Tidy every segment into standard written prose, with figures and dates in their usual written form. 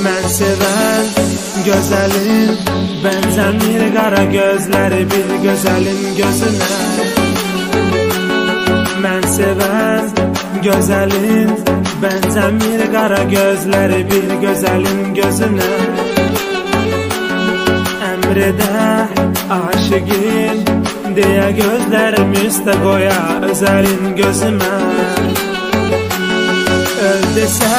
Mən sevən gözəlin bənzəmir qara gözləri bir gözəlin gözünə. Mən sevən gözəlin bənzəmir qara gözləri bir gözəlin gözünə. Əmrədə aşıqin deyə gözlərim üstə qoya özəlin gözümə. Öl desə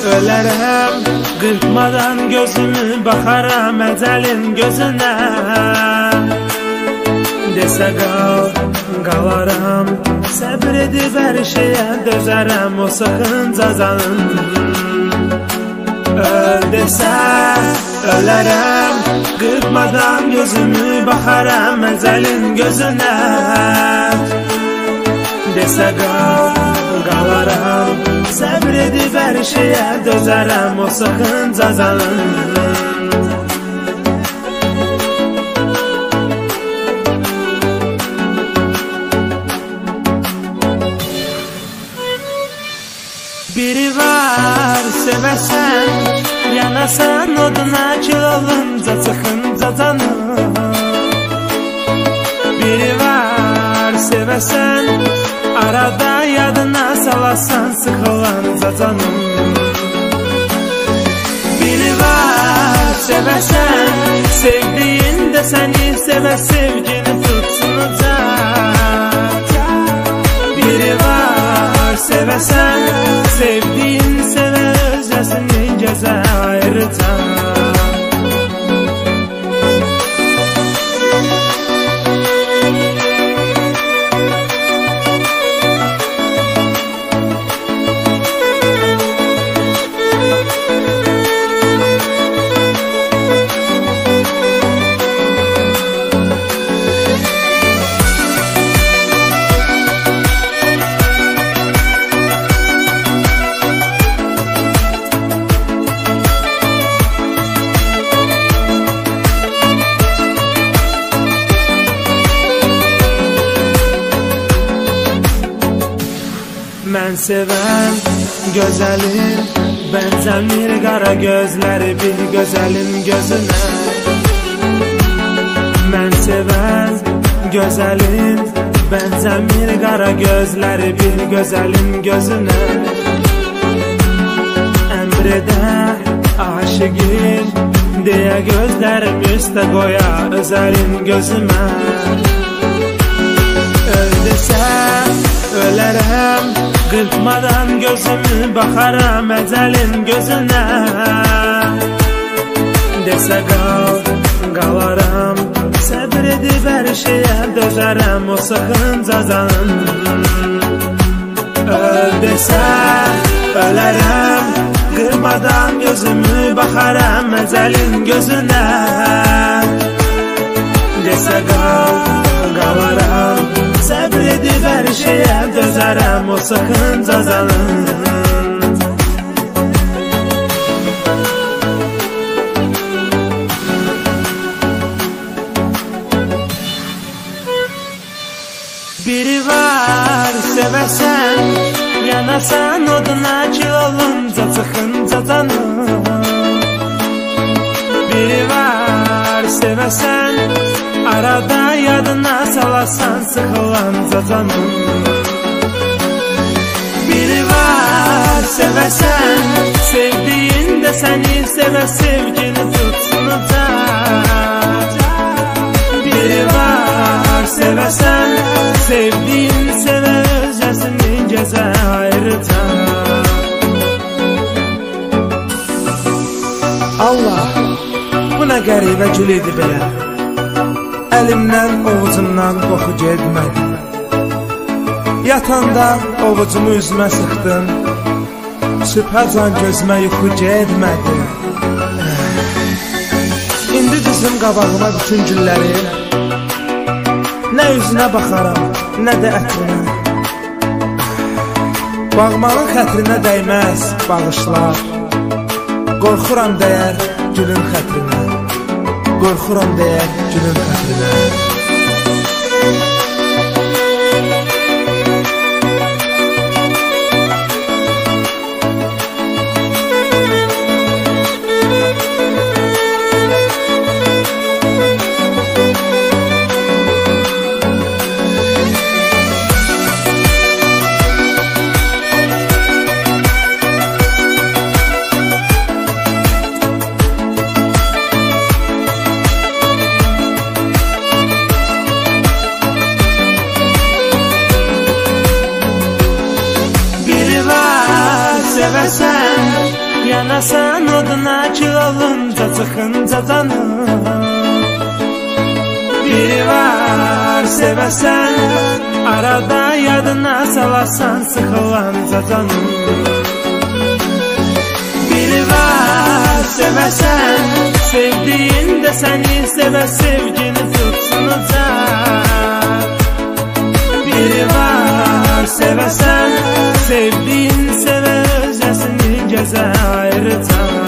ölərəm, qırpmadan gözümü baxaram əcəlin gözünə. Desə qal, qalaram, səbr edib hər şeyə dözərəm o sıxınca canım. Öl desə ölərəm, qırpmadan gözümü baxaram əcəlin gözünə. Desə qal, qalaram, səbr edib hər şeyə dözərəm o sıxınca canım. Biri var sevəsən, yanasan oduna kül olunca çıxınca canım. Biri var sevəsən, arada yadına salasan sıxılanca canım. Biri var sevəsən, sevdiyin də səni sevə sevgini tutsunca. Biri var sevəsən, sevdiyin sevə özəsini gəzə ayrıca. Mən sevən gözəlin bənzəmir qara gözləri bir gözəlin gözünə. Mən sevən gözəlin bənzəmir qara gözləri bir gözəlin gözünə. Əmrədə aşıqin deyə gözlərim üstə qoya özəlin gözümə. Öl desə ölərəm, qırpmadan gözümü baxaram əcəlin gözünə. Desə qal, qalaram, səbr edib hər şeyə dözərəm o sıxınca canım. Öl desə ölərəm, qırpmadan gözümü baxaram əcəlin gözünə. Desə qal, qalaram, səbr edib hər şeyə dözərəm o sıxınca canım. Biri var sevəsən, yanasan oduna kül olunca çıxınca canım. Biri var sevəsən, arada yadına salasan sıxılanca canım. Biri var sevəsən, sevdiyin də səni sevə sevgini tutsunca. Biri var sevəsən, sevdiyin sevə özəsini gəzə ayrıca. Allah, bu nə qəribə gül idi belə. Əlimdən, ovucumdan qoxu getmədi. Yatanda ovucumu üzmə sıxdım, sübhəcan gözmə yuxu getmədi. İndi düzüm qabağıma bütün gülləri, nə üzünə baxaram, nə də ətrinə. Bağmanın xətrinə dəyməz bağışlar, qorxuram dəyər gülün xətrinə. Qorxuram dəyər gülün xətrinə. sevəsən, yanasan oduna kül olunca çıxınca canım. Biri var sevəsən, arada yadına salasan sıxılanca canım. Biri var sevəsən, sevdiğin de səni sevə, sevgini tutsun ucaq. Biri var sevəsən, sevdiğin sevə, özəsini gəzə ayrıca.